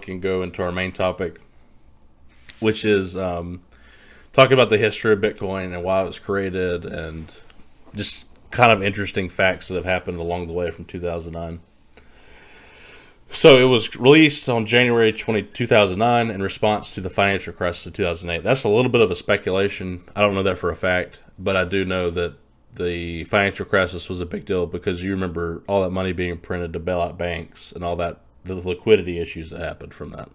we can go into our main topic, which is talking about the history of Bitcoin and why it was created and just kind of interesting facts that have happened along the way from 2009. So it was released on January 2009 in response to the financial crisis of 2008. That's a little bit of a speculation. I don't know that for a fact, but I do know that the financial crisis was a big deal because you remember all that money being printed to bail out banks and all that, the liquidity issues that happened from that.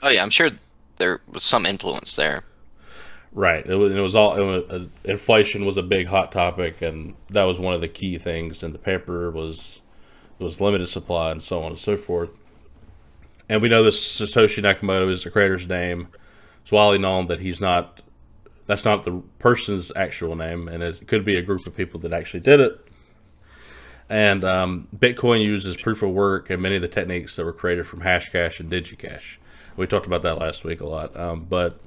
Oh yeah, I'm sure there was some influence there. Right. Inflation was a big hot topic, and that was one of the key things in the paper was limited supply and so on and so forth. And we know this Satoshi Nakamoto is the creator's name. It's widely known that that's not the person's actual name, and it could be a group of people that actually did it. And Bitcoin uses proof of work and many of the techniques that were created from Hashcash and DigiCash. We talked about that last week a lot, but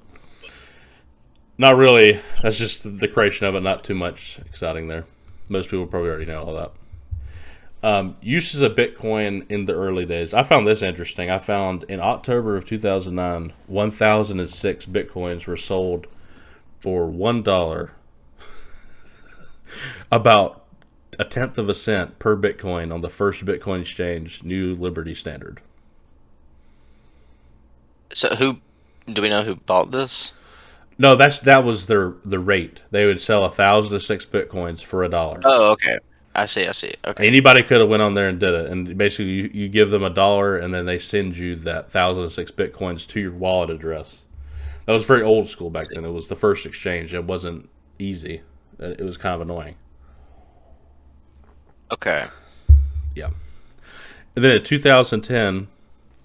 not really. That's just the creation of it. Not too much exciting there. Most people probably already know all that. Uses of Bitcoin in the early days. I found this interesting. I found in October of 2009, 1,006 Bitcoins were sold for $1, about a tenth of a cent per Bitcoin on the first Bitcoin exchange, New Liberty Standard. So do we know who bought this? No, that was the rate. They would sell 1,006 Bitcoins for $1. Oh, okay. I see. Okay. Anybody could have went on there and did it, and basically you give them $1, and then they send you that 1,006 Bitcoins to your wallet address. That was very old school back then. It was the first exchange. It wasn't easy. It was kind of annoying. Okay. Yeah. And then in 2010,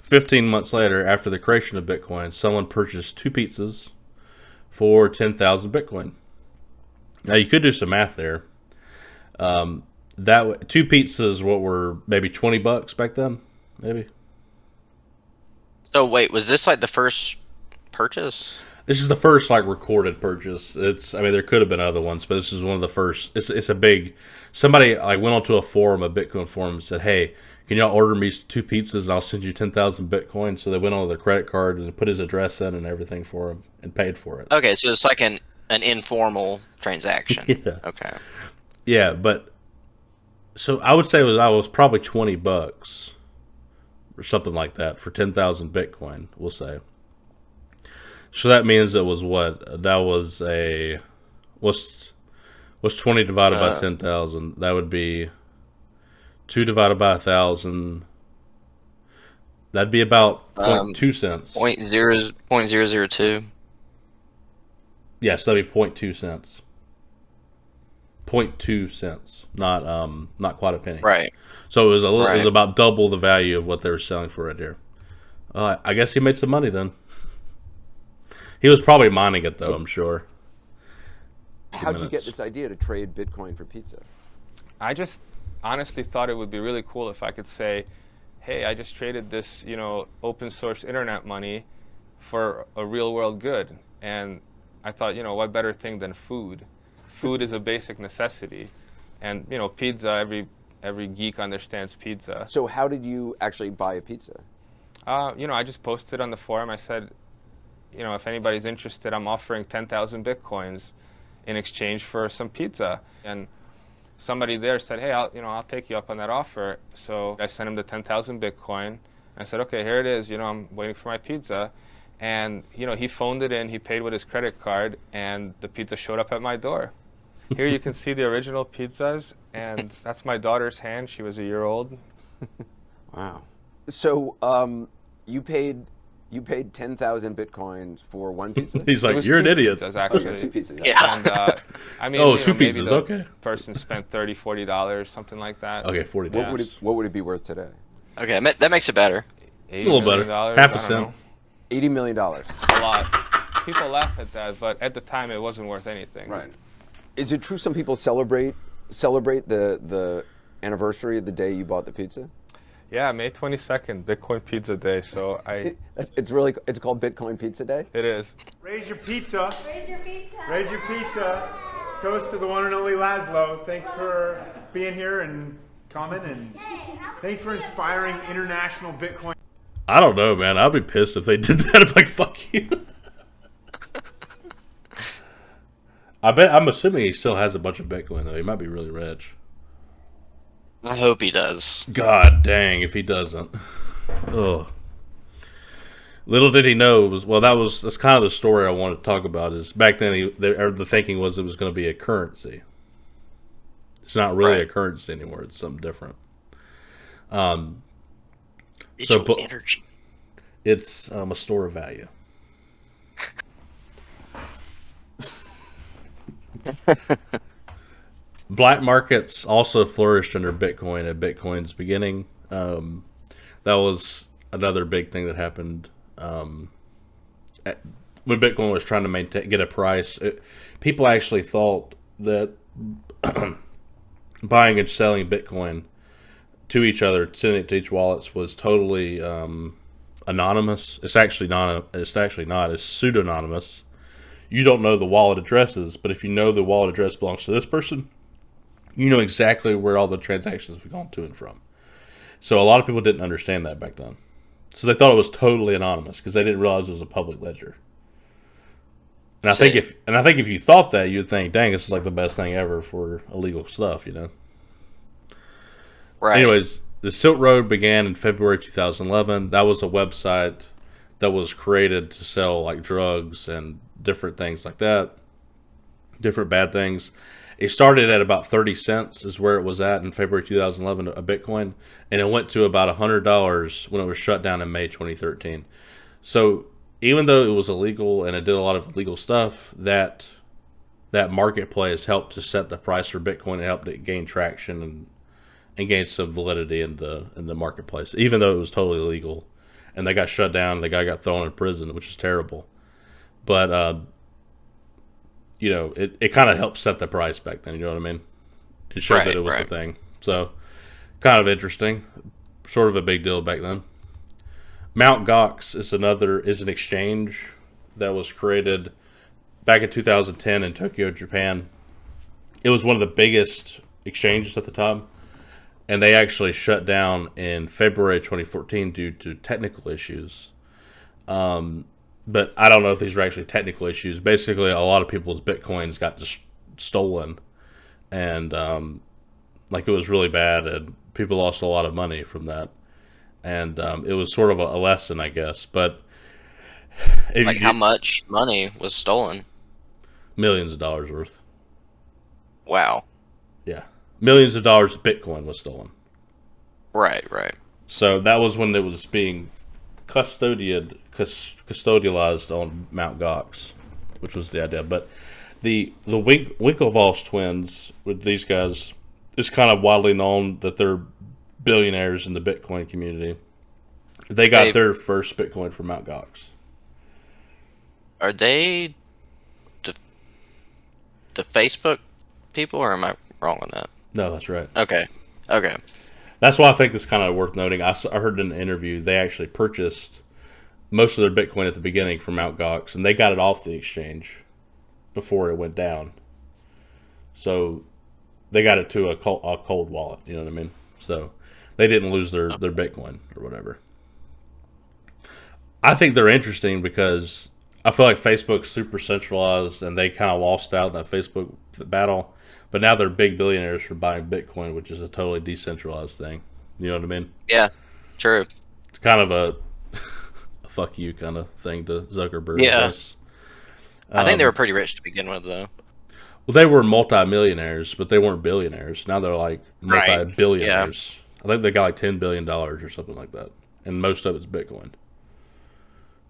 15 months later, after the creation of Bitcoin, someone purchased 2 pizzas for 10,000 Bitcoin. Now you could do some math there. That 2 pizzas, what were maybe $20 back then, maybe. So wait, was this like the first purchase? This is the first like recorded purchase. I mean, there could have been other ones, but this is one of the first. It's a big. Somebody like went onto a forum, a Bitcoin forum, and said, "Hey, can y'all order me 2 pizzas and I'll send you 10,000 Bitcoin?" So they went on their credit card and put his address in and everything for him and paid for it. Okay, so it's like an informal transaction. Yeah. Okay. Yeah, but so I would say I was probably $20 or something like that for 10,000 Bitcoin. We'll say. So that means it was what? That was what's 20 divided by 10,000? That would be 2 divided by 1,000. That'd be about 0.2 cents. 0.002. Yes, that'd be 0.2 cents. 0.2 cents, not quite a penny. Right. So it was about double the value of what they were selling for right here. I guess he made some money then. He was probably mining it though, I'm sure. How'd you get this idea to trade Bitcoin for pizza? I just honestly thought it would be really cool if I could say, hey, I just traded this, open source internet money for a real world good. And I thought, what better thing than food? Food is a basic necessity. And, pizza, every geek understands pizza. So how did you actually buy a pizza? I just posted on the forum. I said, if anybody's interested, I'm offering 10,000 Bitcoins in exchange for some pizza. And somebody there said, hey, I'll take you up on that offer. So I sent him the 10,000 Bitcoin. I said, okay, here it is. I'm waiting for my pizza. And, he phoned it in. He paid with his credit card, and the pizza showed up at my door. Here you can see the original pizzas, and that's my daughter's hand. She was a year old. Wow. So you paid 10,000 Bitcoins for 1 pizza? He's like, you're an idiot. Pizzas, actually. 2 pizzas. Yeah. And, 2 pizzas, okay. Person spent $30, $40, something like that. Okay, $40. What would it be worth today? Okay, that makes it better. It's a little better. Half a cent. $80 million. A lot. People laugh at that, but at the time it wasn't worth anything. Right. Is it true some people celebrate the anniversary of the day you bought the pizza? Yeah, May 22nd, Bitcoin Pizza Day. So it's called Bitcoin Pizza Day? It is. Raise your pizza. Raise your pizza. Raise your pizza. Toast to the one and only Laszlo. Thanks for being here and coming, and thanks for inspiring international Bitcoin. I don't know, man. I'd be pissed if they did that. I'm like, fuck you. I'm assuming he still has a bunch of Bitcoin, though. He might be really rich. I hope he does. God dang, if he doesn't. Ugh. Little did he know it was, well, that's kind of the story I wanted to talk about. Is back then the thinking was it was going to be a currency. It's not really Right. a currency anymore. It's something different. Digital energy. It's a store of value. Black markets also flourished under Bitcoin at Bitcoin's beginning. That was another big thing that happened when Bitcoin was trying to get a price. People actually thought that buying and selling Bitcoin to each other, sending it to each wallets, was totally anonymous. It's actually not. It's pseudonymous. You don't know the wallet addresses, but if you know the wallet address belongs to this person, you know exactly where all the transactions have gone to and from. So a lot of people didn't understand that back then. So they thought it was totally anonymous because they didn't realize it was a public ledger. And I think if you thought that, you'd think, "Dang, this is like the best thing ever for illegal stuff," you know. Right. Anyways, the Silk Road began in February 2011. That was a website that was created to sell like drugs and different things like that, different bad things. It started at about 30 cents is where it was at in February 2011, a Bitcoin, and it went to about $100 when it was shut down in May 2013. So even though it was illegal and it did a lot of illegal stuff, that marketplace helped to set the price for Bitcoin and helped it gain traction and gain some validity in the marketplace, even though it was totally illegal. And they got shut down. The guy got thrown in prison, which is terrible. But you know, it kind of helped set the price back then. You know what I mean? It showed that it was a thing. So kind of interesting, sort of a big deal back then. Mt. Gox is an exchange that was created back in 2010 in Tokyo, Japan. It was one of the biggest exchanges at the time, and they actually shut down in February 2014 due to technical issues. But I don't know if these were actually technical issues. Basically, a lot of people's Bitcoins got just stolen, and like it was really bad, and people lost a lot of money from that. And it was sort of a lesson, I guess. But Like how much money was stolen? Millions of dollars worth. Wow. Yeah, millions of dollars of Bitcoin was stolen. Right. So that was when it was being custodialized on Mt. Gox, which was the idea. But the Winklevoss twins, with these guys, it's kind of widely known that they're billionaires in the Bitcoin community. They got their first Bitcoin from Mt. Gox. Are they the Facebook people, or am I wrong on that? No, that's right. Okay. That's why I think it's kind of worth noting. I heard in an interview they actually purchased most of their Bitcoin at the beginning from Mt. Gox, and they got it off the exchange before it went down. So they got it to a cold wallet, you know what I mean? So they didn't lose their Bitcoin or whatever. I think they're interesting because I feel like Facebook's super centralized and they kind of lost out in that Facebook battle. But now they're big billionaires for buying Bitcoin, which is a totally decentralized thing. You know what I mean? Yeah. True. It's kind of a fuck you kind of thing to Zuckerberg. Yeah. I guess. I think they were pretty rich to begin with, though. Well, they were multi-millionaires, but they weren't billionaires. Now they're like Right. multi-billionaires. I think they got like $10 billion or something like that. And most of it's Bitcoin.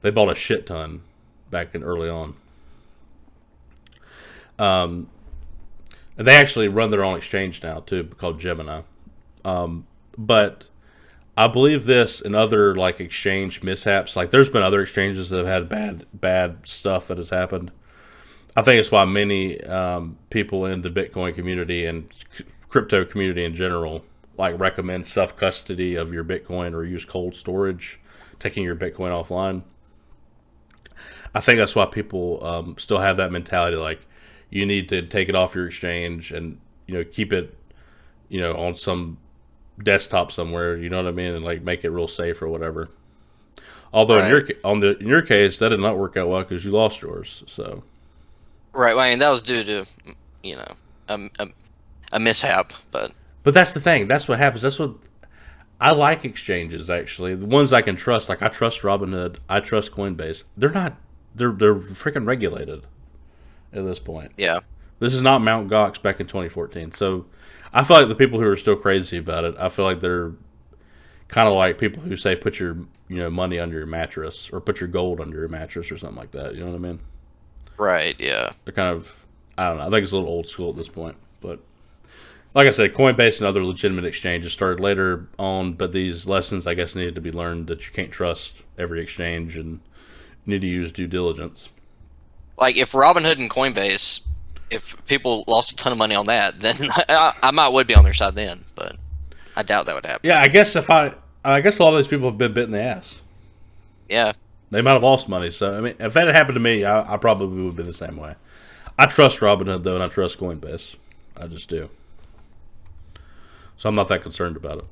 They bought a shit ton back in early on. And they actually run their own exchange now too, called Gemini. But I believe this and other like exchange mishaps. Like there's been other exchanges that have had bad stuff that has happened. I think it's why many people in the Bitcoin community and crypto community in general like recommend self-custody of your Bitcoin or use cold storage, taking your Bitcoin offline. I think that's why people still have that mentality, like you need to take it off your exchange and keep it on some desktop somewhere, you know what I mean, and like make it real safe or whatever. Although Right. in your case, that did not work out well because you lost yours. So Right. Well, I mean, that was due to, you know, a mishap, but but that's the thing. That's what happens. That's what I like exchanges actually. The ones I can trust, like I trust Robinhood, I trust Coinbase. They're not they're freaking regulated at this point. yeah. This is not Mount Gox back in 2014. So I feel like the people who are still crazy about it, I feel like they're kind of like people who say put your money under your mattress or put your gold under your mattress or something like that. You know what I mean? Right. Yeah. They're kind of I don't know. I think it's a little old school at this point, but like I said, Coinbase and other legitimate exchanges started later on, but these lessons, I guess, needed to be learned that you can't trust every exchange and need to use due diligence. Like if Robinhood and Coinbase, if people lost a ton of money on that, then I might would be on their side then, but I doubt that would happen. Yeah, I guess I guess a lot of these people have been bit in the ass. Yeah. They might have lost money. So I mean, if that had happened to me, I probably would be the same way. I trust Robinhood though, and I trust Coinbase. I just do. So I'm not that concerned about it.